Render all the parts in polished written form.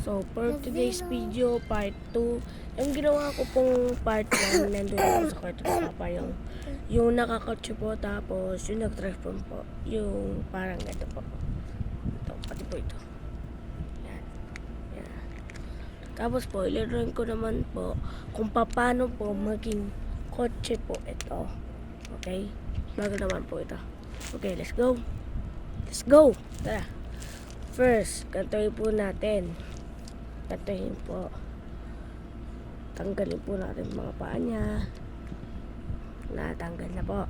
So, for today's video, part 2, yung ginawa ko pong part 1, nandun ako sa kwarto ng papa, yung nakakotse po, tapos yung nag-transform po, yung parang ito po. Ito, pati po ito. Yan. Yan. Tapos po, ilaruin ko naman po kung paano po maging kotse po ito. Okay? Bago naman po ito. Okay, let's go. Let's go! Tara. First, gantuhin po natin. Gantuhin po. Tanggalin po natin mga paa niya. Natanggal na po.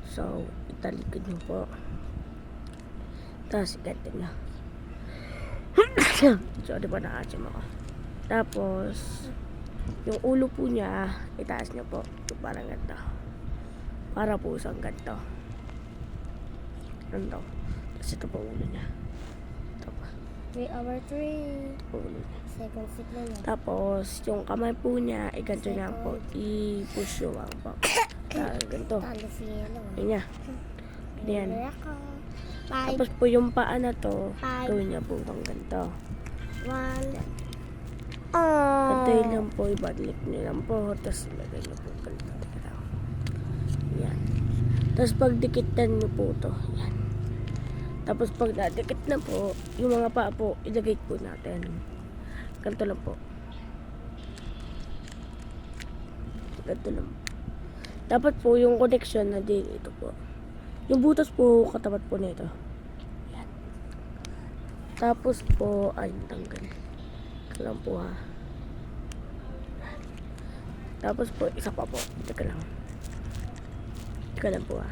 So, italikod nyo po. Tapos, gantin nyo. So, di ba nakasim ako? Tapos, yung ulo po niya, itaas nyo po. Yung parang ganito. Para po isang ganito. Ganito. Tapos ito po ulo niya. Ito pa. 3/3. Ulo niya. Second seat na lang. Tapos, yung kamay po niya, ganito niya po. I-push nyo lang po. Ganito. Talo si Yellow. Yun niya. Ganyan. Ako. 5, Tapos po yung paa na to, Five. gawin niya po bang ganito. 1. Ganito lang po, ibalik niyo lang po. Tapos ilagay niyo po ganito. Yan. Tapos pag dikitan niyo po to, yan. Tapos pag nadikit na po, yung mga paa po, ilagay po natin. Ganito lang po. Ganito lang. Dapat po yung connection na din ito po. Yung butas po, katapat po nito. Yan. Tapos po, ay, tanggal. Ito lang po ha. Tapos po, isa pa po. Teka lang. Teka lang po ha.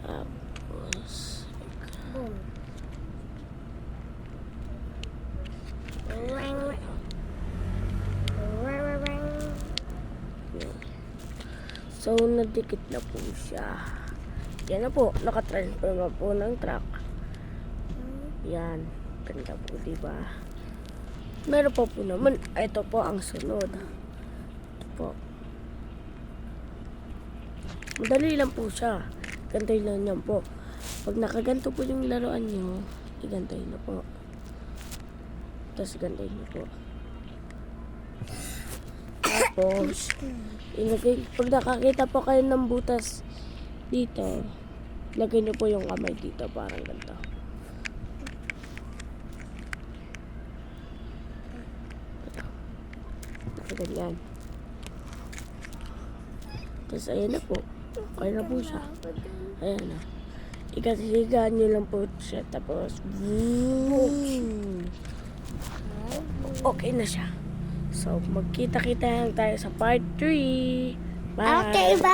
Tapos, Boom. so, nadikit na po siya. Yan na po, nakatransfer na po ng truck. Yan, ganda po, diba? Meron po po naman, ito po ang sunod. Ito po. Madali lang po siya. Gantoy lang yan po. Pag nakaganto po yung laruan nyo, igantoy na po. Tapos gantoy na po. Tapos, pag nakakita po kayo ng butas dito, lagay nyo po yung kamay dito, parang ganito. Ganyan. Tapos ayan na po. Okay na po siya. Ayan na. Ikasigaan nyo lang po siya. Tapos, boom! Okay na siya. So, magkita-kita lang tayo sa part 3. Bye! Okay, bye!